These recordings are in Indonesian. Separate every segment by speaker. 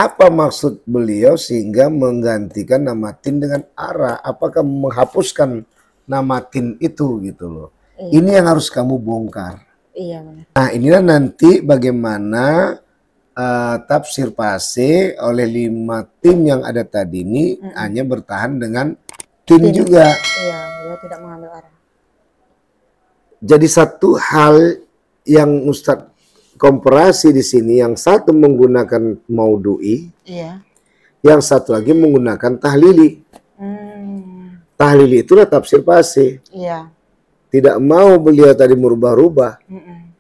Speaker 1: Apa maksud beliau sehingga menggantikan nama tin dengan ara? Apakah menghapuskan nama tin itu gitu loh?
Speaker 2: Iya.
Speaker 1: Ini yang harus kamu bongkar.
Speaker 2: Iya benar.
Speaker 1: Nah inilah nanti bagaimana tafsir fase oleh 5 tim yang ada tadi ini hanya bertahan dengan tin juga.
Speaker 2: Iya, beliau tidak mengambil arah.
Speaker 1: Jadi satu hal yang Ustadz komparasi di sini, yang satu menggunakan maudhu'i,
Speaker 2: Iya.
Speaker 1: yang satu lagi menggunakan tahlili. Tahlili itulah tafsir fase.
Speaker 2: Iya.
Speaker 1: Tidak mau beliau tadi merubah-rubah.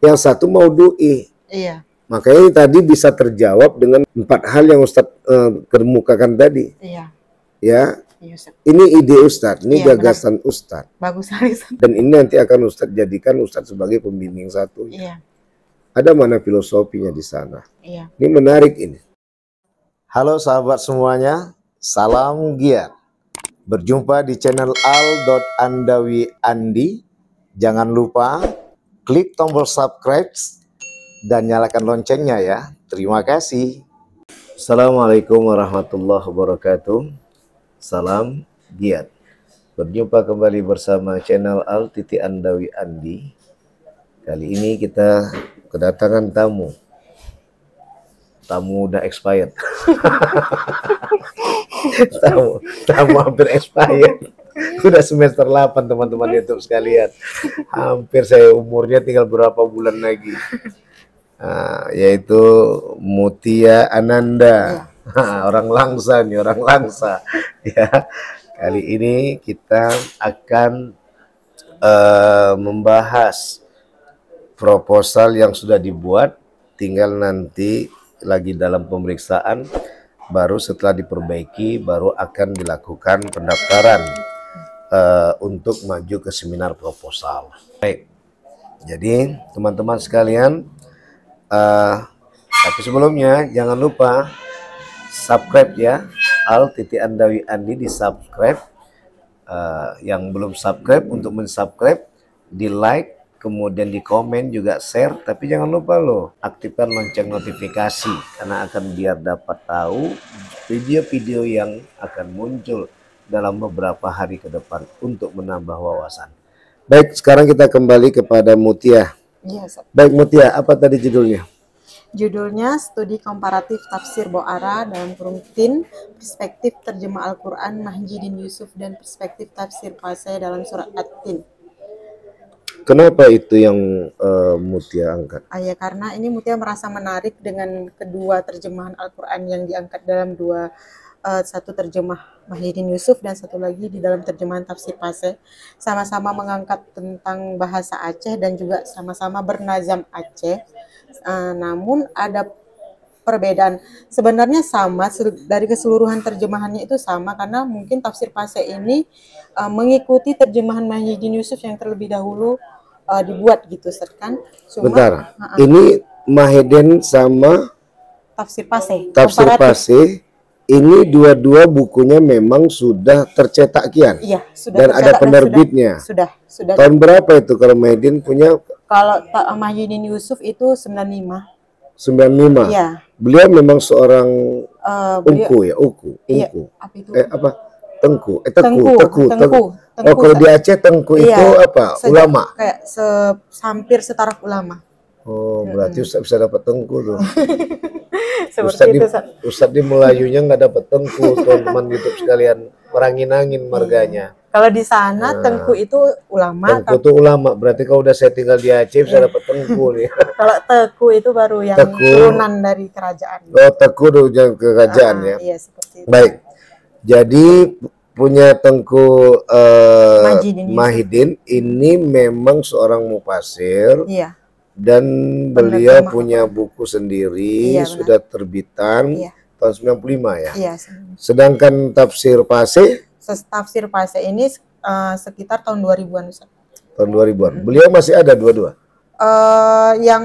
Speaker 1: Yang satu maudhu'i.
Speaker 2: Iya.
Speaker 1: Makanya tadi bisa terjawab dengan 4 hal yang Ustadz kemukakan tadi.
Speaker 2: Iya.
Speaker 1: Ya.
Speaker 2: Iya, Ustaz.
Speaker 1: Ini ide Ustadz, ini
Speaker 2: Iya,
Speaker 1: gagasan Ustadz.
Speaker 2: Bagus sekali.
Speaker 1: Dan ini nanti akan Ustadz jadikan Ustadz sebagai pembimbing satu.
Speaker 2: Iya.
Speaker 1: Ada mana filosofinya di sana?
Speaker 2: Iya.
Speaker 1: Ini menarik ini. Halo sahabat semuanya, salam giat. Berjumpa di channel al.andawi.andi. Jangan lupa klik tombol subscribe dan nyalakan loncengnya ya. Terima kasih. Assalamualaikum warahmatullahi wabarakatuh. Salam giat. Berjumpa kembali bersama channel al.andawi.andi. Kali ini kita kedatangan tamu udah expired. tamu hampir expired. Sudah semester 8 teman-teman YouTube sekalian. Hampir saya umurnya tinggal berapa bulan lagi. Yaitu Mutia Ananda. Orang Langsa nih, orang Langsa. Ya. Kali ini kita akan membahas proposal yang sudah dibuat, tinggal nanti lagi dalam pemeriksaan, baru setelah diperbaiki baru akan dilakukan pendaftaran untuk maju ke seminar proposal. Baik, jadi teman-teman sekalian, tapi sebelumnya jangan lupa subscribe ya, al.andawi.andi di subscribe. Yang belum subscribe untuk mensubscribe, di like, kemudian di komen juga share, tapi jangan lupa loh aktifkan lonceng notifikasi karena akan biar dapat tahu video-video yang akan muncul dalam beberapa hari ke depan untuk menambah wawasan. Baik, sekarang kita kembali kepada Mutia.
Speaker 2: Iya,
Speaker 1: baik Mutia, apa tadi judulnya?
Speaker 2: Judulnya Studi Komparatif Tafsir Bo'ara dalam kurung tin, Perspektif Terjemah Al-Quran Mahjidin Yusuf dan Perspektif Tafsir fase dalam Surat At-Tin.
Speaker 1: Kenapa itu yang Mutia angkat?
Speaker 2: Ya karena ini Mutia merasa menarik dengan kedua terjemahan Al-Quran yang diangkat dalam satu terjemah Mahjidin Yusuf dan satu lagi di dalam terjemahan Tafsir fase. Sama-sama mengangkat tentang bahasa Aceh dan juga sama-sama bernazam Aceh. Namun ada perbedaan. Sebenarnya sama, dari keseluruhan terjemahannya itu sama, karena mungkin Tafsir fase ini mengikuti terjemahan Mahjidin Yusuf yang terlebih dahulu dibuat gitu, kan?
Speaker 1: Bentar, ini Mahjidin sama
Speaker 2: Tafsir fase.
Speaker 1: Tafsir fase ini dua-dua bukunya memang sudah tercetak kian.
Speaker 2: Iya, sudah.
Speaker 1: Dan ada penerbitnya.
Speaker 2: Sudah.
Speaker 1: Tahun berapa itu kalau Mahjidin punya?
Speaker 2: Kalau Mahjidin Yusuf itu 95.
Speaker 1: 95.
Speaker 2: Iya.
Speaker 1: Beliau memang seorang Ungku ya, Uku.
Speaker 2: Iya. Apa itu?
Speaker 1: Tengku.
Speaker 2: Tengku.
Speaker 1: Oh, kalau di Aceh Tengku itu apa? Ulama.
Speaker 2: Kayak hampir setaraf ulama.
Speaker 1: Oh, berarti Ustaz bisa dapat Tengku tuh.
Speaker 2: Seperti
Speaker 1: Ustaz di Melayunya nggak dapat Tengku, teman-teman YouTube sekalian, merangin-angin marganya.
Speaker 2: Kalau di sana Tengku itu ulama.
Speaker 1: Tengku itu ulama, berarti kalau udah saya tinggal di Aceh bisa dapat Tengku nih.
Speaker 2: Kalau Teku itu baru yang turunan dari kerajaan.
Speaker 1: Oh, Teku udah kerajaan ya.
Speaker 2: Iya, seperti itu.
Speaker 1: Baik. Jadi punya Tengku Mahjidin ini memang seorang mufasir.
Speaker 2: Iya.
Speaker 1: Dan beliau punya buku sendiri, sudah terbitan tahun 95 ya.
Speaker 2: Iya.
Speaker 1: Sedangkan Tafsir fase?
Speaker 2: Tafsir fase ini sekitar tahun 2000-an.
Speaker 1: Tahun 2000-an. Beliau masih ada dua-dua?
Speaker 2: Yang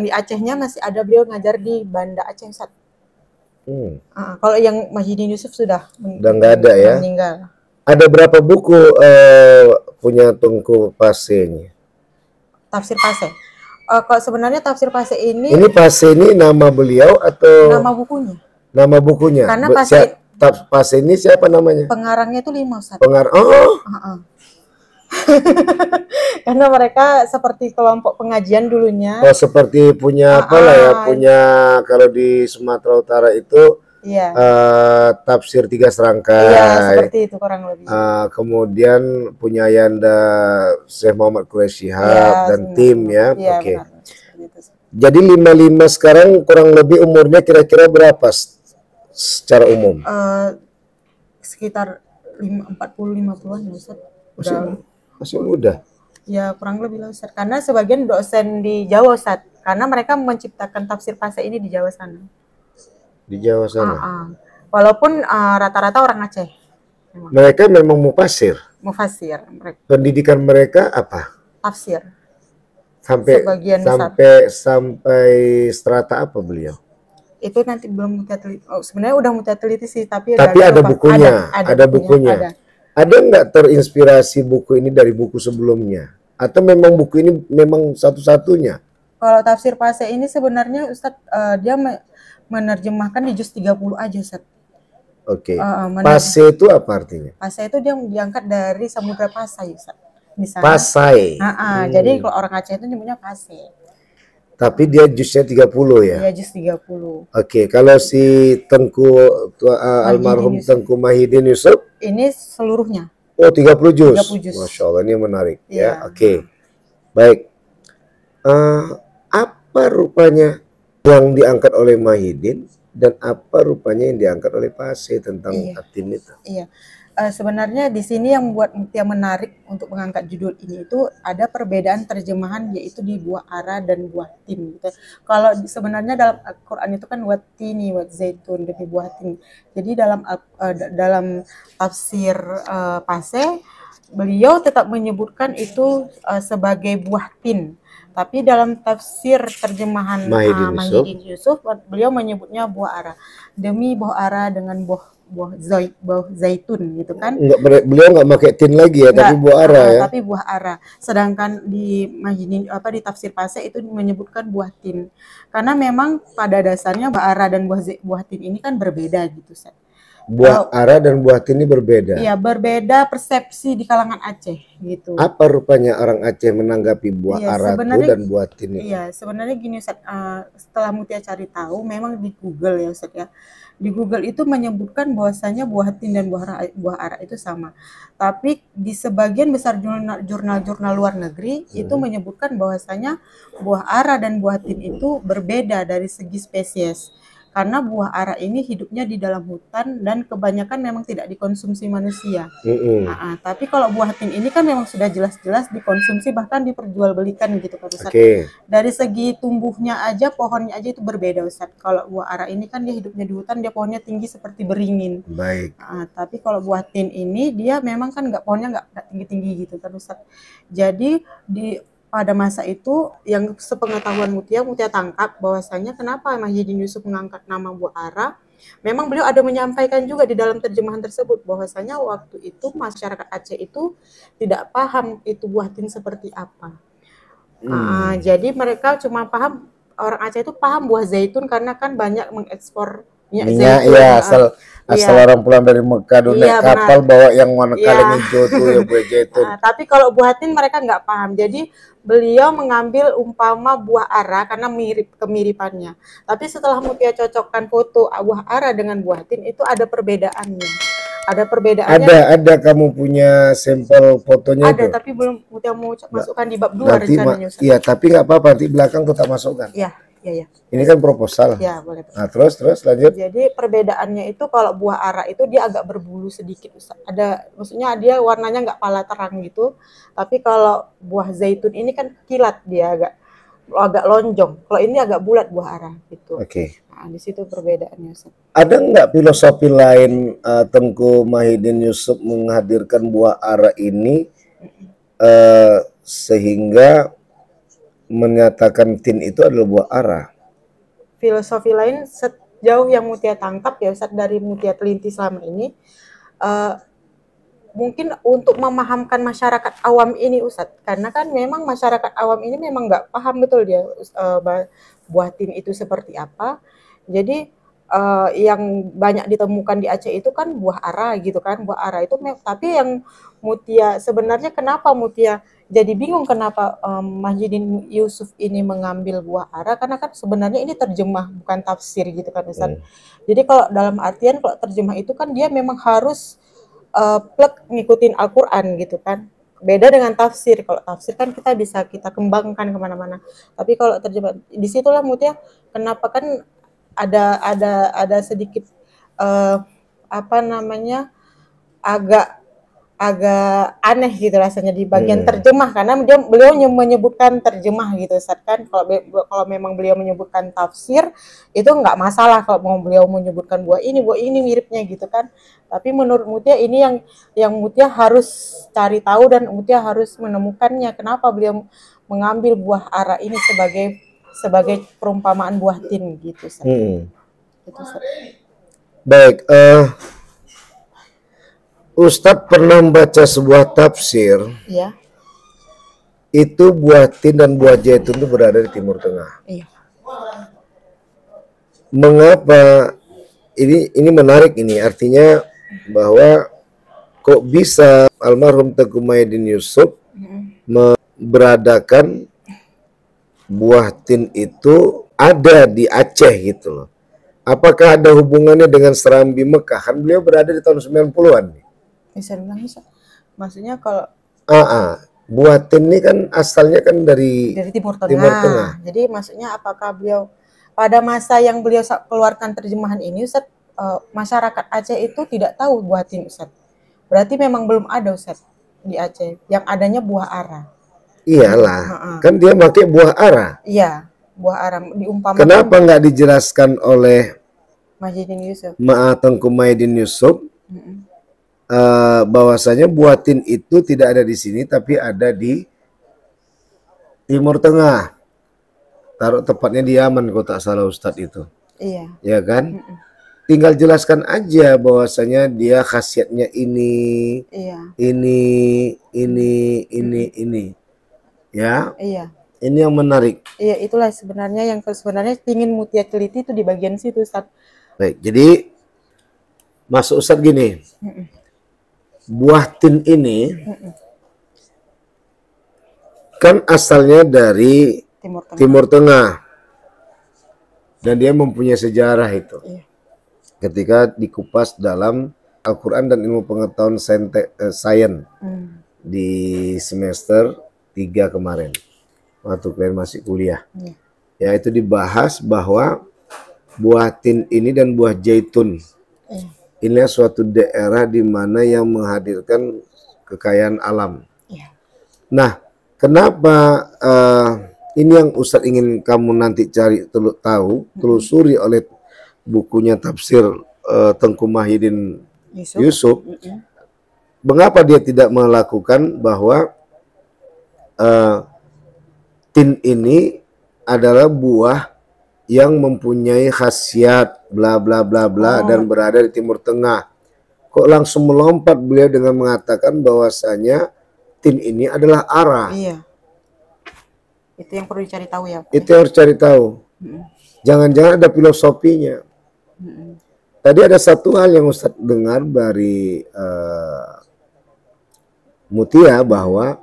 Speaker 2: di Acehnya masih ada, beliau ngajar di Banda Aceh Ustaz. Kalau yang Mahjidin Yusuf sudah
Speaker 1: nggak ada ya?
Speaker 2: Meninggal.
Speaker 1: Ada berapa buku punya Tengku Fase-nya?
Speaker 2: Tafsir fase. Kalau sebenarnya Tafsir fase ini
Speaker 1: Fase ini nama beliau atau
Speaker 2: nama bukunya?
Speaker 1: Nama bukunya.
Speaker 2: Karena pase
Speaker 1: Pase ini siapa namanya?
Speaker 2: pengarangnya itu 5 Ustaz.
Speaker 1: Oh,
Speaker 2: Karena mereka seperti kelompok pengajian dulunya.
Speaker 1: oh seperti punya apa lah ya, punya kalau di Sumatera Utara itu
Speaker 2: Iya.
Speaker 1: tafsir 3 serangkai.
Speaker 2: Iya, seperti itu kurang lebih.
Speaker 1: Kemudian punya Yanda Syekh Muhammad Quraisy Shihab
Speaker 2: Iya,
Speaker 1: dan
Speaker 2: benar,
Speaker 1: tim
Speaker 2: benar.
Speaker 1: ya.
Speaker 2: Iya,
Speaker 1: Oke.
Speaker 2: benar. Seperti itu.
Speaker 1: Jadi 55 sekarang kurang lebih umurnya kira-kira berapa secara umum?
Speaker 2: Sekitar 40-50-an ya Ustaz.
Speaker 1: Masih muda.
Speaker 2: Ya kurang lebih lah Ustaz. Karena sebagian dosen di Jawa Ustaz. Karena mereka menciptakan tafsir fase ini di Jawa sana.
Speaker 1: Di Jawa sana.
Speaker 2: Walaupun rata-rata orang Aceh.
Speaker 1: Mereka memang mufasir.
Speaker 2: Mufasir.
Speaker 1: Pendidikan mereka apa?
Speaker 2: Tafsir.
Speaker 1: Sampai strata apa beliau?
Speaker 2: Itu nanti belum kita teliti. Sebenarnya udah kita teliti sih, tapi
Speaker 1: ada bukunya.
Speaker 2: Ada bukunya.
Speaker 1: Ada nggak terinspirasi buku ini dari buku sebelumnya? Atau memang buku ini memang satu-satunya?
Speaker 2: Kalau tafsir fase ini sebenarnya Ustadz dia menerjemahkan di juz 30 aja Ustadz.
Speaker 1: Oke. Pase itu apa artinya?
Speaker 2: Pase itu dia diangkat dari Samudra Pasai Ustadz. Di sana.
Speaker 1: Pasai.
Speaker 2: Jadi kalau orang Aceh itu nyebutnya Pase.
Speaker 1: Tapi dia jusnya 30 ya?
Speaker 2: Iya, juz 30.
Speaker 1: Oke, kalau si almarhum Tengku Mahidin Yusuf?
Speaker 2: Ini seluruhnya.
Speaker 1: Oh, 30 juz.
Speaker 2: 30 juz.
Speaker 1: Masya Allah, ini menarik.
Speaker 2: Ya.
Speaker 1: Oke. Baik. Apa rupanya yang diangkat oleh Mahidin dan apa rupanya yang diangkat oleh Pase tentang Atin itu?
Speaker 2: Iya. Sebenarnya di sini yang membuat Mutia menarik untuk mengangkat judul ini itu ada perbedaan terjemahan, yaitu di buah ara dan buah tin gitu. Kalau sebenarnya dalam Al-Qur'an itu kan watini, wat zaitun, demi buah tin. Jadi dalam tafsir Pase beliau tetap menyebutkan itu sebagai buah tin. Tapi dalam tafsir terjemahan Mahidin Yusuf beliau menyebutnya buah ara. Demi buah ara dengan buah zaitun gitu kan.
Speaker 1: Beliau nggak pakai tin lagi ya, tapi buah ara ya.
Speaker 2: Tapi buah ara. Sedangkan di Mahidin di tafsir Pase itu menyebutkan buah tin. Karena memang pada dasarnya buah ara dan buah tin ini kan berbeda gitu, Ustaz.
Speaker 1: Buah ara dan buah tin ini berbeda.
Speaker 2: Iya, berbeda persepsi di kalangan Aceh gitu.
Speaker 1: Apa rupanya orang Aceh menanggapi buah ara itu dan buah tin itu?
Speaker 2: Iya, sebenarnya gini Ustaz, setelah Mutia cari tahu memang di Google ya Ustaz ya. Di Google itu menyebutkan bahwasanya buah tin dan buah ara itu sama. Tapi di sebagian besar jurnal-jurnal luar negeri itu menyebutkan bahwasanya buah ara dan buah tin itu berbeda dari segi spesies. Karena buah ara ini hidupnya di dalam hutan dan kebanyakan memang tidak dikonsumsi manusia. Tapi kalau buah tin ini kan memang sudah jelas-jelas dikonsumsi, bahkan diperjualbelikan gitu kan Ustaz. Dari segi tumbuhnya aja, pohonnya aja itu berbeda Ustaz. Kalau buah ara ini kan dia hidupnya di hutan, dia pohonnya tinggi seperti beringin.
Speaker 1: Baik.
Speaker 2: Tapi kalau buah tin ini dia memang kan pohonnya nggak tinggi-tinggi gitu kan Ustaz. Jadi pada masa itu yang sepengetahuan Mutia tangkap bahwasanya kenapa Mahidin Yusuf mengangkat nama buah ara. Memang beliau ada menyampaikan juga di dalam terjemahan tersebut bahwasanya waktu itu masyarakat Aceh itu tidak paham itu buah tin seperti apa. Jadi mereka cuma paham, orang Aceh itu paham buah zaitun karena kan banyak mengekspor minyak zaitun.
Speaker 1: Asal orang pulang dari Mekah naik kapal bawa yang warna kaleng hijau tuh ya buah zaitun.
Speaker 2: Tapi kalau buah tin mereka nggak paham. Jadi beliau mengambil umpama buah ara karena mirip kemiripannya. Tapi setelah Mutia cocokkan foto buah ara dengan buah tin itu ada perbedaannya. Ada perbedaannya.
Speaker 1: Ada kamu punya sampel fotonya itu?
Speaker 2: Ada, tapi belum Mutia mau masukkan di bab 2 rencananya.
Speaker 1: Iya, tapi nggak apa-apa, nanti belakang kita masukkan.
Speaker 2: Iya.
Speaker 1: Ini kan proposal.
Speaker 2: Ya, boleh.
Speaker 1: Nah, terus lanjut.
Speaker 2: Jadi perbedaannya itu kalau buah ara itu dia agak berbulu sedikit. Maksudnya dia warnanya nggak pala terang gitu. Tapi kalau buah zaitun ini kan kilat, dia agak lonjong. Kalau ini agak bulat buah ara gitu. Nah, di situ perbedaannya.
Speaker 1: Ada nggak filosofi lain Tengku Mahidin Yusuf menghadirkan buah ara ini sehingga menyatakan tin itu adalah buah ara?
Speaker 2: Filosofi lain sejauh yang Mutia tangkap ya Ustaz, dari Mutia teliti selama ini, mungkin untuk memahamkan masyarakat awam ini Ustaz, karena kan memang masyarakat awam ini memang nggak paham betul dia buah tin itu seperti apa. Jadi yang banyak ditemukan di Aceh itu kan buah ara gitu kan, buah ara itu tapi yang Mutia sebenarnya kenapa Mutia jadi bingung kenapa Mahyidin Yusuf ini mengambil buah ara karena kan sebenarnya ini terjemah bukan tafsir gitu kan Ustaz. Jadi kalau dalam artian kalau terjemah itu kan dia memang harus plek ngikutin Al-Quran gitu kan. Beda dengan tafsir. Kalau tafsir kan kita kembangkan kemana-mana. Tapi kalau terjemah, disitulah Mutia kenapa kan ada sedikit apa namanya agak agak aneh gitu rasanya di bagian terjemah karena beliau menyebutkan terjemah gitu Ustaz kan kalau memang beliau menyebutkan tafsir itu nggak masalah kalau mau beliau menyebutkan buah ini miripnya gitu kan tapi menurut Mutia ini yang Mutia harus cari tahu dan Mutia harus menemukannya kenapa beliau mengambil buah ara ini sebagai perumpamaan buah tin gitu Ustaz. Gitu, Ustaz.
Speaker 1: Baik, Ustadz pernah membaca sebuah tafsir.
Speaker 2: Iya.
Speaker 1: Itu buah tin dan buah zaitun itu berada di Timur Tengah.
Speaker 2: Iya.
Speaker 1: Mengapa ini menarik ini? Artinya bahwa kok bisa almarhum Tengku Mahyidin Yusuf memberadakan buah tin itu ada di Aceh gitu loh. Apakah ada hubungannya dengan Serambi Mekah? Kan beliau berada di tahun 90-an.
Speaker 2: Bisa bilang bisa. Maksudnya kalau
Speaker 1: buah tin ini kan asalnya kan dari
Speaker 2: Timur Tengah. Jadi maksudnya apakah beliau pada masa yang beliau keluarkan terjemahan ini Ustaz, masyarakat Aceh itu tidak tahu buah tin Ustaz. Berarti memang belum ada Ustaz di Aceh. Yang adanya buah ara.
Speaker 1: Iyalah, kan dia pakai buah ara.
Speaker 2: Iya, buah ara diumpamakan.
Speaker 1: Kenapa nggak dijelaskan oleh
Speaker 2: Mahyidin Yusuf?
Speaker 1: Tengku Mahyidin Yusuf bahwasanya buah tin itu tidak ada di sini tapi ada di Timur Tengah. Taruh tepatnya di Yaman kalau tak salah Ustadz itu. Iya. Ya kan? Tinggal jelaskan aja bahwasanya dia khasiatnya ini, ini. Ya. Iya. Ini yang menarik.
Speaker 2: Iya, itulah sebenarnya yang ingin Mutia teliti itu di bagian situ, Ustaz.
Speaker 1: Baik, jadi masuk Ustaz gini. Buah tin ini kan asalnya dari Timur Tengah. Dan dia mempunyai sejarah itu. Iya. Ketika dikupas dalam Al-Quran dan ilmu pengetahuan sains di semester 3 kemarin. Waktu kalian masih kuliah. Ya, itu dibahas bahwa buah tin ini dan buah zaitun. Inilah suatu daerah di mana yang menghadirkan kekayaan alam. Nah, kenapa ini yang Ustadz ingin kamu nanti cari telusuri oleh bukunya tafsir Tengku Mahyidin Yusuf. Mengapa dia tidak melakukan bahwa tin ini adalah buah yang mempunyai khasiat bla bla bla bla dan berada di Timur Tengah. Kok langsung melompat beliau dengan mengatakan bahwasanya tin ini adalah ara.
Speaker 2: Iya. Itu yang perlu dicari tahu ya.
Speaker 1: Itu harus cari tahu. Jangan-jangan ada filosofinya. Tadi ada satu hal yang Ustadz dengar dari Mutia bahwa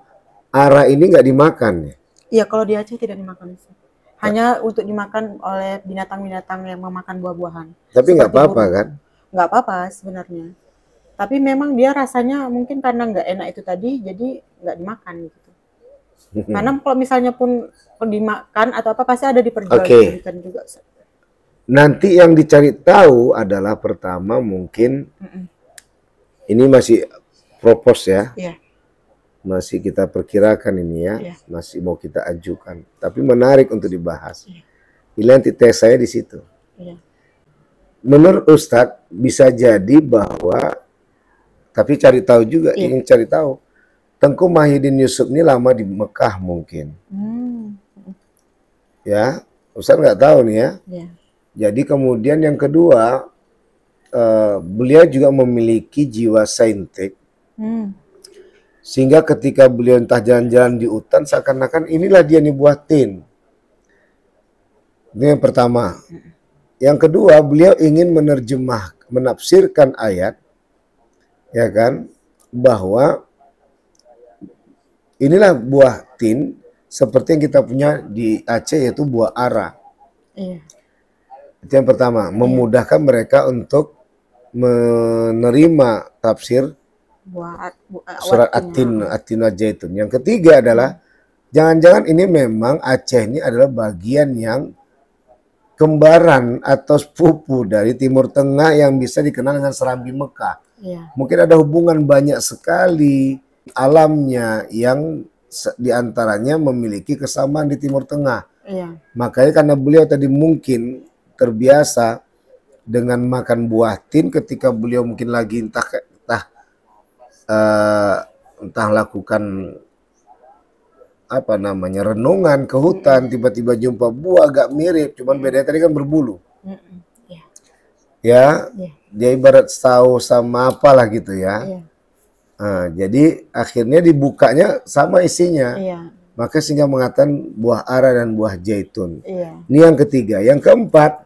Speaker 1: ara ini nggak dimakan.
Speaker 2: Iya, kalau di Aceh tidak dimakan. Hanya untuk dimakan oleh binatang-binatang yang memakan buah-buahan.
Speaker 1: Tapi nggak apa-apa kan?
Speaker 2: Nggak apa-apa sebenarnya. Tapi memang dia rasanya mungkin karena nggak enak itu tadi, jadi nggak dimakan gitu. Karena kalau misalnya pun dimakan atau apa pasti ada diperjualbelikan juga.
Speaker 1: Nanti yang dicari tahu adalah pertama mungkin ini masih propose ya. Iya. Masih kita perkirakan ini ya, masih mau kita ajukan. Tapi menarik untuk dibahas. Ini nanti tes saya di situ. Menurut Ustadz bisa jadi bahwa, tapi cari tahu juga, ingin cari tahu. Tengku Mahyidin Yusuf ini lama di Mekah mungkin. Ya, Ustadz nggak tahu nih ya. Jadi kemudian yang kedua, beliau juga memiliki jiwa saintik. Sehingga ketika beliau entah jalan-jalan di hutan, seakan-akan inilah dia nih buah tin. Itu yang pertama. Yang kedua, beliau ingin menafsirkan ayat, ya kan, bahwa inilah buah tin seperti yang kita punya di Aceh, yaitu buah ara.
Speaker 2: Iya.
Speaker 1: Itu yang pertama, memudahkan mereka untuk menerima tafsir surat At-Tin Zaitun. Yang ketiga adalah jangan-jangan ini memang Aceh ini adalah bagian yang kembaran atau sepupu dari Timur Tengah yang bisa dikenal dengan Serambi Mekah.
Speaker 2: Iya.
Speaker 1: Mungkin ada hubungan banyak sekali alamnya yang diantaranya memiliki kesamaan di Timur Tengah.
Speaker 2: Iya.
Speaker 1: Makanya karena beliau tadi mungkin terbiasa dengan makan buah tin ketika beliau mungkin lagi entah lakukan apa namanya renungan ke hutan, tiba-tiba jumpa buah agak mirip, cuman bedanya tadi kan berbulu.
Speaker 2: Iya.
Speaker 1: Ya, dia ibarat saus sama apalah gitu ya.
Speaker 2: Iya.
Speaker 1: Nah, jadi akhirnya dibukanya sama isinya.
Speaker 2: Iya.
Speaker 1: Maka sehingga mengatakan buah ara dan buah zaitun.
Speaker 2: Iya.
Speaker 1: Ini yang ketiga. Yang keempat,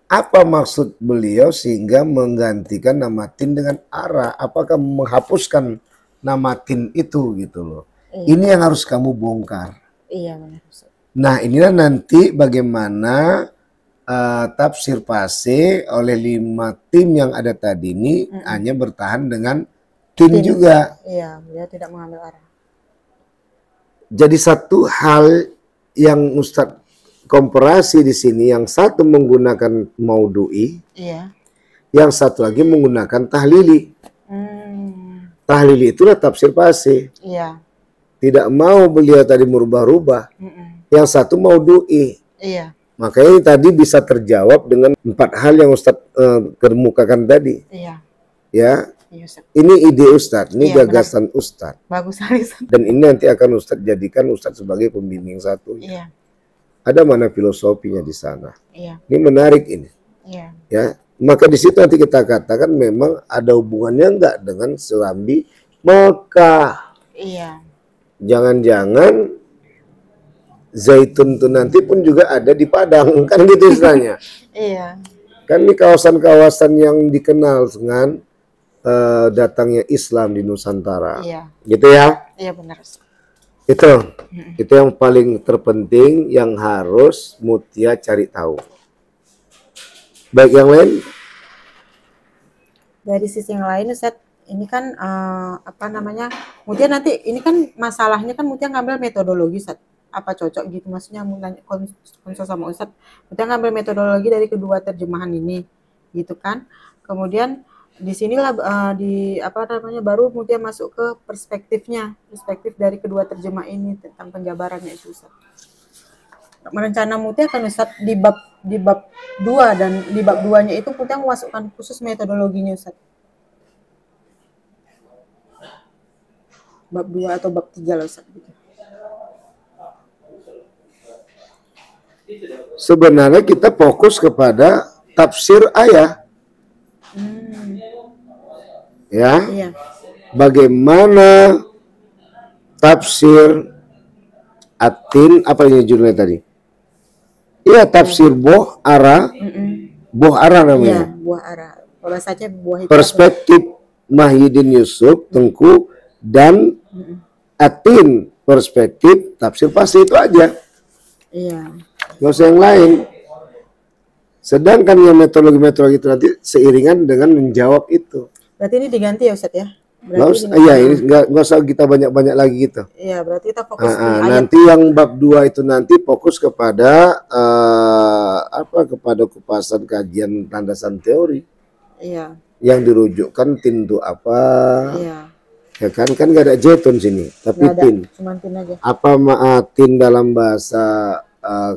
Speaker 1: apa maksud beliau sehingga menggantikan nama tin dengan ara? Apakah menghapuskan nama tin itu gitu loh?
Speaker 2: Iya.
Speaker 1: Ini yang harus kamu bongkar.
Speaker 2: Iya benar.
Speaker 1: Nah, inilah nanti bagaimana tafsir Pase oleh 5 tim yang ada tadi ini hanya bertahan dengan tin juga.
Speaker 2: Iya, beliau tidak mengambil arah.
Speaker 1: Jadi satu hal yang Ustadz komparasi di sini, yang satu menggunakan maudhu'i,
Speaker 2: Iya.
Speaker 1: yang satu lagi menggunakan tahlili. Tahlili itulah tafsir Pase.
Speaker 2: Iya.
Speaker 1: Tidak mau beliau tadi merubah-rubah. Yang satu maudhu'i.
Speaker 2: Iya.
Speaker 1: Makanya tadi bisa terjawab dengan 4 hal yang Ustadz kemukakan tadi.
Speaker 2: Iya.
Speaker 1: Ya.
Speaker 2: Iya, Ustaz.
Speaker 1: Ini ide Ustadz, ini
Speaker 2: Iya,
Speaker 1: gagasan Ustadz.
Speaker 2: Bagus sekali, Ustaz.
Speaker 1: Dan ini nanti akan Ustadz jadikan Ustadz sebagai pembimbing satu.
Speaker 2: Iya.
Speaker 1: Ada mana filosofinya di sana?
Speaker 2: Iya.
Speaker 1: Ini menarik ini.
Speaker 2: Iya.
Speaker 1: Ya, maka di situ nanti kita katakan memang ada hubungannya enggak dengan Serambi Mekah.
Speaker 2: Iya.
Speaker 1: Jangan-jangan zaitun itu nanti pun juga ada di Padang, kan gitu istilahnya.
Speaker 2: Iya.
Speaker 1: Kan di kawasan-kawasan yang dikenal dengan datangnya Islam di Nusantara.
Speaker 2: Iya.
Speaker 1: Gitu ya.
Speaker 2: Iya benar.
Speaker 1: Itu yang paling terpenting yang harus Mutia cari tahu. Baik, yang lain?
Speaker 2: Dari sisi yang lain, Ustaz, ini kan apa namanya? Mutia nanti ini kan masalahnya kan Mutia ngambil metodologi, Ustaz. Apa cocok gitu? Maksudnya mau nanya konsul sama Ustaz. Mutia ngambil metodologi dari kedua terjemahan ini, gitu kan? Kemudian di sinilah di apa namanya baru Mutia masuk ke perspektif dari kedua terjemah ini tentang penjabarannya itu, Ustaz. Rencana Mutia kan Ustaz di bab 2 dan di bab 2-nya itu Mutia memasukkan khusus metodologinya, Ustaz. Bab 2 atau bab 3 lah, Ustaz gitu.
Speaker 1: Sebenarnya kita fokus kepada tafsir ayat. Ya.
Speaker 2: Iya.
Speaker 1: Bagaimana tafsir At-Tin, apa ini judulnya tadi? Iya, tafsir Boh Ara. Boh Ara namanya.
Speaker 2: Iya, buah ara. Kalau saja buah itu
Speaker 1: Perspektif Muhyiddin Yusuf Tengku dan At-Tin, perspektif tafsir Pase, itu aja.
Speaker 2: Iya.
Speaker 1: Nggak usah yang lain. Sedangkan yang metodologi-metodologi itu nanti seiringan dengan menjawab itu.
Speaker 2: Berarti ini diganti ya, Ustaz ya?
Speaker 1: Iya, ini nggak usah kita banyak-banyak lagi gitu.
Speaker 2: Iya, berarti kita fokus di ayat.
Speaker 1: Nanti yang bab 2 itu nanti fokus kepada kepada kupasan kajian landasan teori.
Speaker 2: Iya.
Speaker 1: Yang dirujukkan tin itu apa?
Speaker 2: Iya.
Speaker 1: Ya kan nggak ada zaitun sini, tapi
Speaker 2: Nggak ada,
Speaker 1: tin.
Speaker 2: cuman tin aja.
Speaker 1: Apa tin dalam bahasa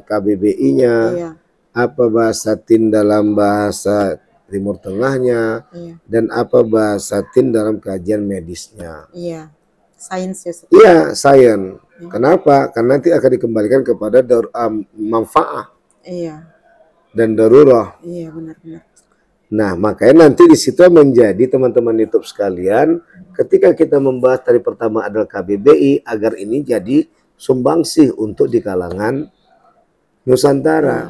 Speaker 1: KBBI-nya?
Speaker 2: Iya.
Speaker 1: Apa bahasa tin dalam bahasa Timur Tengahnya, dan apa bahasa tin dalam kajian medisnya.
Speaker 2: Iya, sains ya.
Speaker 1: Iya, sains. Kenapa? Karena nanti akan dikembalikan kepada manfaat.
Speaker 2: Iya.
Speaker 1: Dan darurah.
Speaker 2: Iya, benar-benar.
Speaker 1: Nah, makanya nanti di situ menjadi teman-teman YouTube sekalian, ketika kita membahas dari pertama adalah KBBI, agar ini jadi sumbangsih untuk di kalangan Nusantara.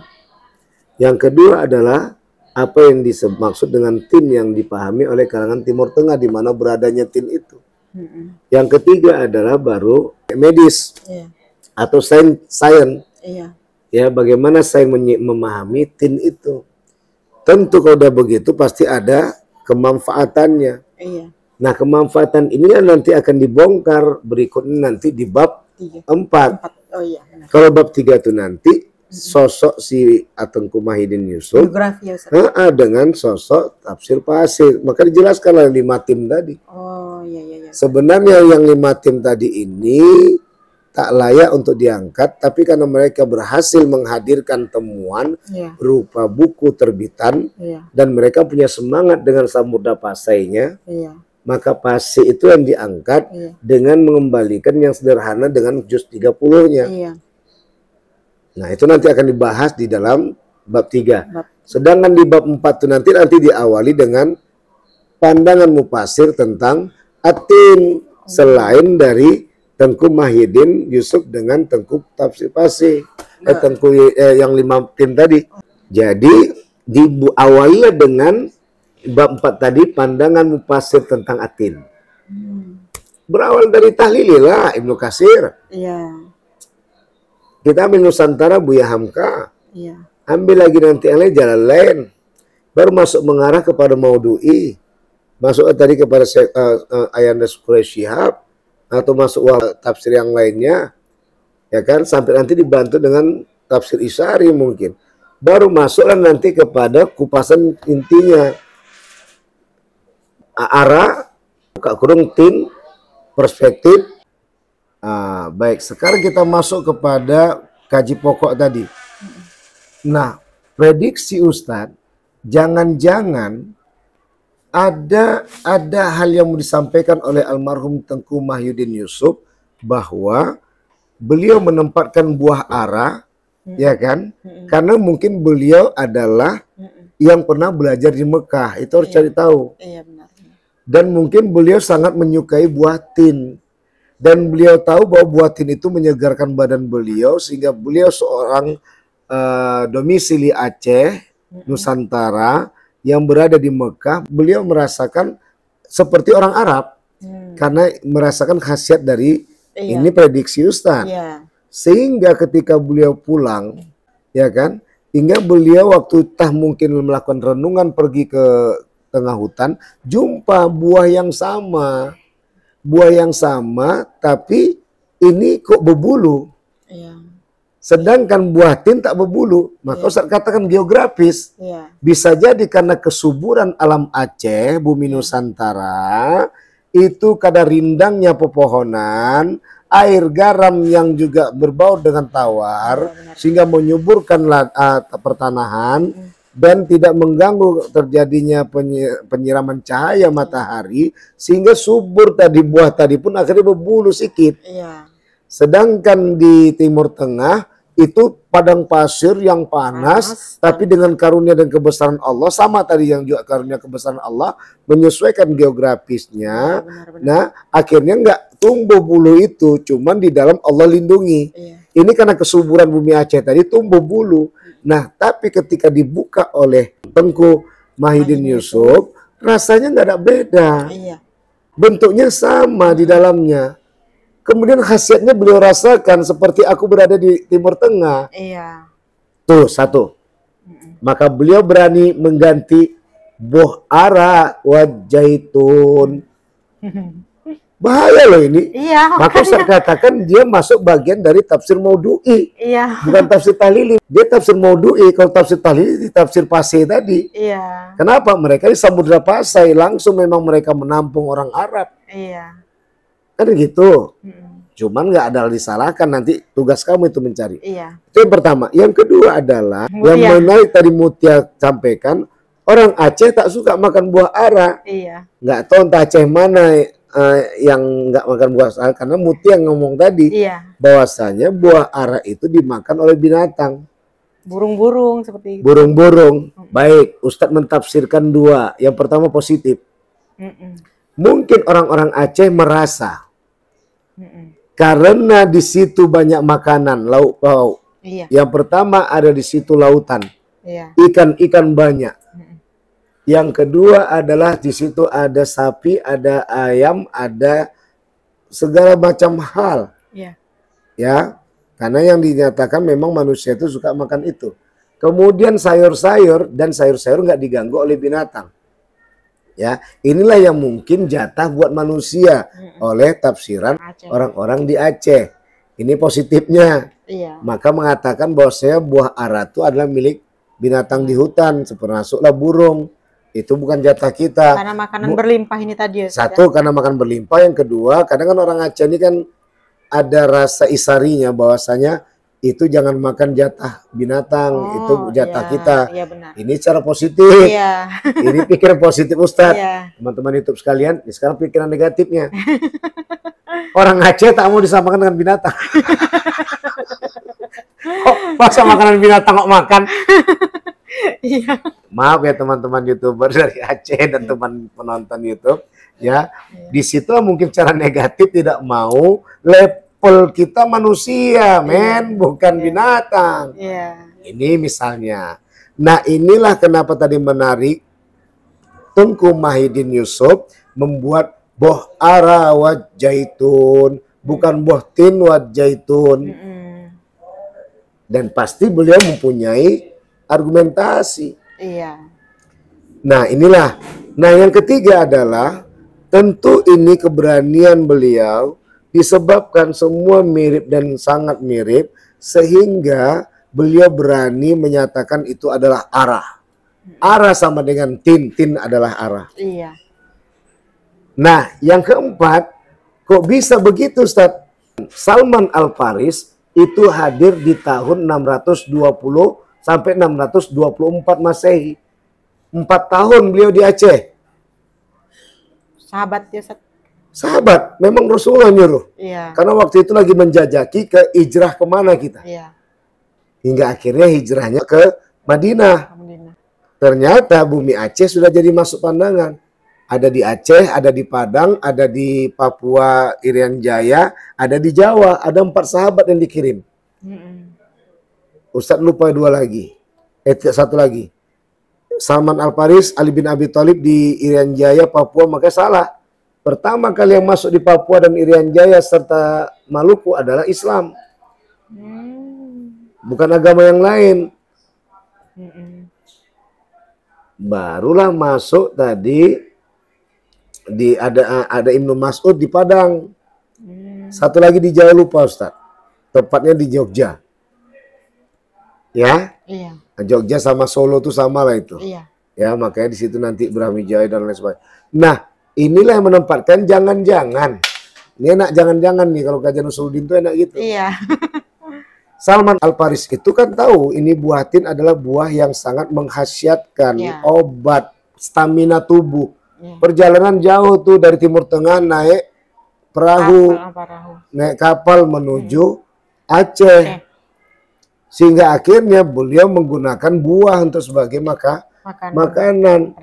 Speaker 1: Yang kedua adalah apa yang dimaksud dengan tin yang dipahami oleh kalangan Timur Tengah, di mana beradanya tin itu. Yang ketiga adalah baru medis atau sains. Ya, bagaimana saya memahami tin itu. Tentu kalau udah begitu pasti ada kemanfaatannya. Nah, kemanfaatan ini nanti akan dibongkar berikutnya nanti di bab 4. Kalau bab 3 itu nanti sosok si Atengku Mahidin Yusuf dengan sosok tafsir Pasir. Maka dijelaskan oleh 5 tim tadi. Sebenarnya yang 5 tim tadi ini tak layak untuk diangkat, tapi karena mereka berhasil menghadirkan temuan berupa buku terbitan dan mereka punya semangat dengan Samudra Pasainya, maka Pasai itu yang diangkat dengan mengembalikan yang sederhana dengan juz 30-nya. Nah, itu nanti akan dibahas di dalam bab 3. Sedangkan di bab 4 itu nanti diawali dengan pandangan mufasir tentang atin selain dari Tengku Mahidin Yusuf dengan Tengku Tafsir Pasir, Tengku yang 5 tim tadi. Jadi diawali dengan bab 4 tadi pandangan mufasir tentang atin. Berawal dari tahlililah Ibnu Katsir. Kita ambil Nusantara Buya Hamka. Ambil lagi nanti yang lain jalan lain. Baru masuk mengarah kepada Maudu'i. Masuk tadi kepada Ayanda Quraisy Shihab. Atau masuk tafsir yang lainnya, ya kan, sampai nanti dibantu dengan tafsir Isyari mungkin, baru masuklah nanti kepada kupasan intinya arah buka kurung tin perspektif. Baik, sekarang kita masuk kepada kaji pokok tadi. Nah, prediksi Ustadz, jangan-jangan ada hal yang mau disampaikan oleh almarhum Tengku Mahyudin Yusuf bahwa beliau menempatkan buah ara, ya kan? Karena mungkin beliau adalah yang pernah belajar di Mekah, itu harus cari tahu. Dan mungkin beliau sangat menyukai buah tin. Dan beliau tahu bahwa buah tin itu menyegarkan badan beliau, sehingga beliau seorang domisili Aceh, Nusantara, yang berada di Mekah, beliau merasakan seperti orang Arab karena merasakan khasiat dari ini prediksi Ustaz. Sehingga ketika beliau pulang, ya kan, hingga beliau waktu mungkin melakukan renungan pergi ke tengah hutan, jumpa buah yang sama, tapi ini kok berbulu. Sedangkan buah tin tak berbulu. Maka Ustaz katakan geografis. Bisa jadi karena kesuburan alam Aceh, bumi Nusantara, itu kadar rindangnya pepohonan, air garam yang juga berbaur dengan tawar, sehingga menyuburkan pertanahan dan tidak mengganggu terjadinya penyiraman cahaya matahari, sehingga subur tadi buah tadi pun akhirnya berbulu sedikit. Sedangkan di Timur Tengah itu padang pasir yang panas, tapi dengan karunia dan kebesaran Allah, sama tadi yang juga karunia kebesaran Allah, menyesuaikan geografisnya. Nah, akhirnya nggak tumbuh bulu itu, cuman di dalam Allah lindungi. Ini karena kesuburan bumi Aceh tadi tumbuh bulu. Nah, tapi ketika dibuka oleh Tengku Mahidin Yusuf, rasanya nggak ada beda. Bentuknya sama di dalamnya. Kemudian khasiatnya beliau rasakan seperti aku berada di Timur Tengah. Tuh, satu. Maka beliau berani mengganti buah ara wa jaitun. Bahaya loh ini. Maka saya katakan dia masuk bagian dari tafsir Maudu'i. Bukan tafsir tahlili. Dia tafsir Maudu'i. Kalau tafsir tahlili di tafsir Pasai tadi. Kenapa? Mereka di Samudra Pasai. Langsung memang mereka menampung orang Arab. Kan gitu. Cuman nggak ada disalahkan, nanti tugas kamu itu mencari. Itu yang pertama. Yang kedua adalah yang menarik tadi Mutia sampaikan, orang Aceh tak suka makan buah ara. Nggak tahu entah Aceh mana yang nggak makan buah ara, karena Mutia yang ngomong tadi bahwasanya buah ara itu dimakan oleh binatang.
Speaker 2: Burung-burung seperti itu.
Speaker 1: Burung-burung. Baik, Ustadz mentafsirkan dua. Yang pertama positif. Mungkin orang-orang Aceh merasa karena di situ banyak makanan lauk pauk. Yang pertama ada di situ lautan.
Speaker 2: Iya.
Speaker 1: Ikan-ikan banyak.
Speaker 2: Mm-mm.
Speaker 1: Yang kedua adalah di situ ada sapi, ada ayam, ada segala macam hal.
Speaker 2: Iya.
Speaker 1: Ya, karena yang dinyatakan memang manusia itu suka makan itu. Kemudian sayur-sayur dan sayur-sayur nggak diganggu oleh binatang. Ya, inilah yang mungkin jatah buat manusia oleh tafsiran
Speaker 2: Aceh.
Speaker 1: orang-orang di Aceh. Ini positifnya.
Speaker 2: Iya.
Speaker 1: Maka mengatakan bahwasanya buah ara itu adalah milik binatang di hutan, termasuklah burung. Itu bukan jatah kita.
Speaker 2: Karena makanan berlimpah ini tadi ya.
Speaker 1: Satu, karena makan berlimpah. Yang kedua, kadang kan orang Aceh ini kan ada rasa isarinya bahwasanya itu jangan makan jatah binatang, itu jatah
Speaker 2: iya,
Speaker 1: kita.
Speaker 2: Iya benar.
Speaker 1: Ini cara positif.
Speaker 2: Iya.
Speaker 1: Ini pikiran positif Ustadz.
Speaker 2: Iya.
Speaker 1: Teman-teman YouTube sekalian, sekarang pikiran negatifnya. Orang Aceh tak mau disamakan dengan binatang. Kok masa makanan binatang kok makan?
Speaker 2: Iya.
Speaker 1: Maaf ya teman-teman YouTuber dari Aceh dan teman penonton YouTube. Ya, di situ mungkin cara negatif tidak mau level kita manusia, men, bukan binatang.
Speaker 2: Iya.
Speaker 1: Ini misalnya. Nah, inilah kenapa tadi menarik Tunku Mahidin Yusuf membuat boh ara wa jaitun, bukan boh tin wa jaitun. Dan pasti beliau mempunyai argumentasi.
Speaker 2: Iya.
Speaker 1: Nah, inilah. Nah, yang ketiga adalah tentu ini keberanian beliau disebabkan semua mirip dan sangat mirip sehingga beliau berani menyatakan itu adalah arah. Arah sama dengan tin, tin adalah arah.
Speaker 2: Iya.
Speaker 1: Nah, yang keempat, kok bisa begitu Ustaz? Salman Al-Faris itu hadir di tahun 620 sampai 624 Masehi. 4 tahun beliau di Aceh.
Speaker 2: Sahabat ya, Ustaz.
Speaker 1: Sahabat, memang Rasulullah nyuruh.
Speaker 2: Iya.
Speaker 1: Karena waktu itu lagi menjajaki ke hijrah kemana kita.
Speaker 2: Iya.
Speaker 1: Hingga akhirnya hijrahnya ke Madinah.
Speaker 2: Alhamdulillah.
Speaker 1: Ternyata bumi Aceh sudah jadi masuk pandangan. Ada di Aceh, ada di Padang, ada di Papua, Irian Jaya, ada di Jawa. Ada 4 sahabat yang dikirim. Ustadz lupa 2 lagi. Satu lagi. Salman Al-Faris, Ali bin Abi Thalib di Irian Jaya, Papua, maka salah. Pertama kali yang masuk di Papua dan Irian Jaya serta Maluku adalah Islam. Bukan agama yang lain. Barulah masuk tadi di ada Ibnu Mas'ud di Padang. Satu lagi di Jawa lupa Ustaz. Tepatnya di Jogja. Ya?
Speaker 2: Iya.
Speaker 1: Jogja sama Solo tuh sama lah itu.
Speaker 2: Iya.
Speaker 1: Ya, makanya di situ nanti Brawijaya dan lain sebagainya. Nah, inilah yang menempatkan jangan-jangan. Ini enak jangan-jangan nih kalau kajian Usuluddin tuh enak gitu.
Speaker 2: Iya.
Speaker 1: Salman Al-Faris itu kan tahu ini buah tin adalah buah yang sangat menghasiatkan, obat, stamina tubuh. Perjalanan jauh tuh dari Timur Tengah naik perahu, naik kapal menuju Aceh. Sehingga akhirnya beliau menggunakan buah untuk sebagai makanan.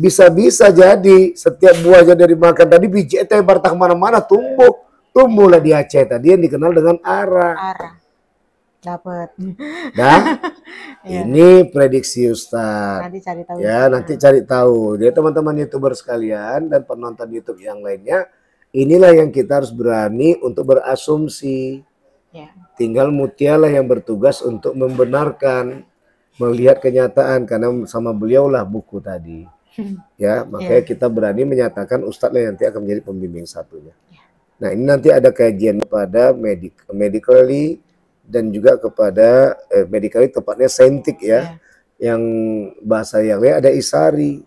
Speaker 1: Bisa-bisa jadi setiap buahnya dari makan tadi biji teh bartak mana-mana tumbuhlah di Aceh tadi yang dikenal dengan ara.
Speaker 2: Dapat.
Speaker 1: Nah, ini prediksi Ustaz.
Speaker 2: Nanti cari tahu.
Speaker 1: Ya, nanti cari tahu. Jadi teman-teman YouTuber sekalian dan penonton YouTube yang lainnya, inilah yang kita harus berani untuk berasumsi. Ya. Tinggal Mutialah yang bertugas untuk membenarkan, melihat kenyataan karena sama beliau lah buku tadi. Ya, makanya kita berani menyatakan Ustadz lah yang nanti akan menjadi pembimbing satunya. Nah, ini nanti ada kajian pada medically dan juga kepada medically tepatnya saintik ya. Yang bahasa yang lain ada isari.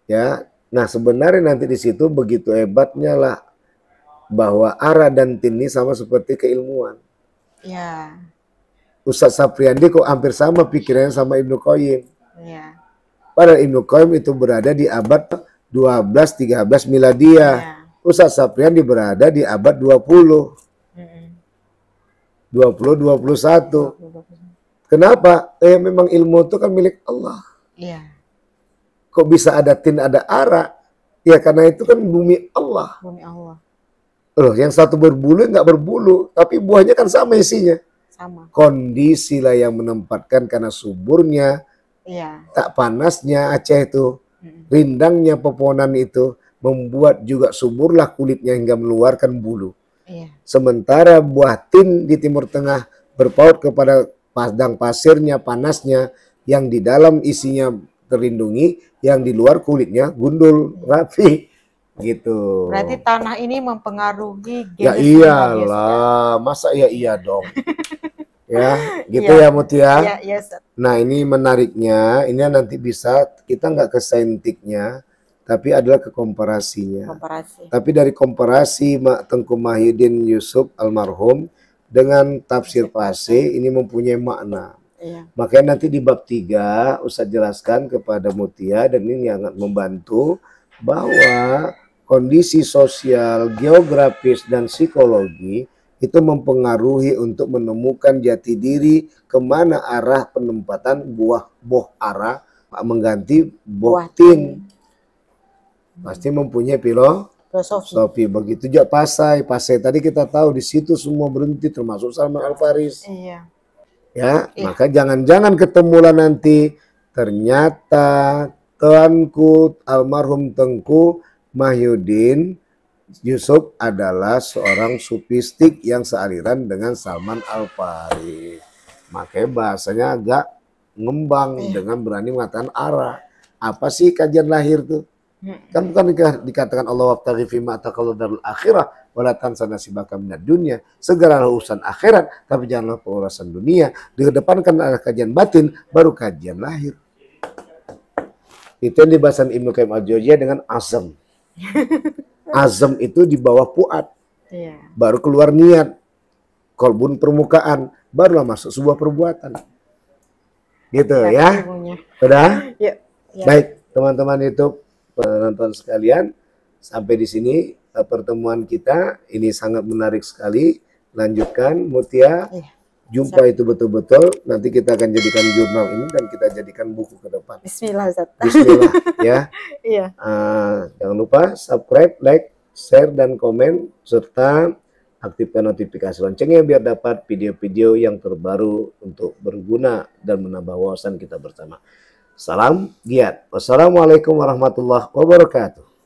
Speaker 1: Ya. Nah, sebenarnya nanti di situ begitu hebatnya lah bahwa ara dan tin ini sama seperti keilmuan. Ya. Ustadz Sapriandi kok hampir sama pikirannya sama Ibnu Qayyim. Ya. Padahal Ibnu Qayyim itu berada di abad 12-13 Miladiyah. Ya. Ustadz Sapriandi berada di abad 20. 20-21. Kenapa? Memang ilmu itu kan milik Allah. Ya. Kok bisa ada tin, ada ara? Ya karena itu kan bumi Allah. Bumi Allah. Loh, yang satu berbulu nggak berbulu, tapi buahnya kan sama isinya.
Speaker 2: sama.
Speaker 1: Kondisilah yang menempatkan, karena suburnya,
Speaker 2: Iya.
Speaker 1: tak panasnya Aceh itu, rindangnya pepohonan itu membuat juga suburlah kulitnya hingga mengeluarkan bulu.
Speaker 2: Iya.
Speaker 1: Sementara buah tin di Timur Tengah berpaut kepada padang pasirnya, panasnya, yang di dalam isinya terlindungi, yang di luar kulitnya gundul, rapi, gitu.
Speaker 2: Berarti tanah ini mempengaruhi
Speaker 1: Ya
Speaker 2: genetik Yusuf, ya?
Speaker 1: iyalah, masa ya iya dong. Ya, gitu
Speaker 2: Iya.
Speaker 1: ya Mutia.
Speaker 2: Iya, iya, Ustaz.
Speaker 1: Nah ini menariknya, ini nanti bisa kita nggak ke saintiknya, tapi adalah ke komparasinya.
Speaker 2: Komparasi.
Speaker 1: Tapi dari komparasi Tengku Mahyudin Yusuf almarhum dengan tafsir Pase ini mempunyai makna.
Speaker 2: Iya.
Speaker 1: Makanya nanti di bab 3 Ustaz jelaskan kepada Mutia, dan ini sangat membantu bahwa kondisi sosial, geografis, dan psikologi itu mempengaruhi untuk menemukan jati diri kemana arah penempatan buah boh ara mengganti boh tin. Pasti mempunyai filosofi. Begitu juga Pasai tadi kita tahu di situ semua berhenti, termasuk Salman Al Faris.
Speaker 2: Iya.
Speaker 1: Ya, maka jangan-jangan ketemulah nanti ternyata Tuanku almarhum Tengku Mahyudin Yusuf adalah seorang sufistik yang sealiran dengan Salman Al Faris. Makanya bahasanya agak ngembang dengan berani mengatakan arah. Apa sih kajian lahir tuh? Kan bukan dikatakan Allah wabtaghi fima ataqallu darul akhirah wala tansa nasibaka minad dunya. Segala urusan akhirat, tapi janganlah urusan dunia. Dikedepankan adalah kajian batin, baru kajian lahir. Itu yang dibahasan Ibnu Qayyim al-Jauziyah dengan azam. Azam itu di bawah puat, baru keluar niat, kolbun permukaan, barulah masuk sebuah perbuatan. Gitu ya. Udah?
Speaker 2: Ya.
Speaker 1: Baik, teman-teman YouTube, penonton sekalian, sampai di sini pertemuan kita. Ini sangat menarik sekali. Lanjutkan, Mutia. Jumpa itu betul-betul. Nanti kita akan jadikan jurnal ini dan kita jadikan buku ke depan.
Speaker 2: Bismillah, Ustaz.
Speaker 1: Bismillah ya.
Speaker 2: Iya.
Speaker 1: Jangan lupa subscribe, like, share, dan komen, serta aktifkan notifikasi loncengnya biar dapat video-video yang terbaru untuk berguna dan menambah wawasan kita bersama. Salam giat. Wassalamualaikum warahmatullahi wabarakatuh.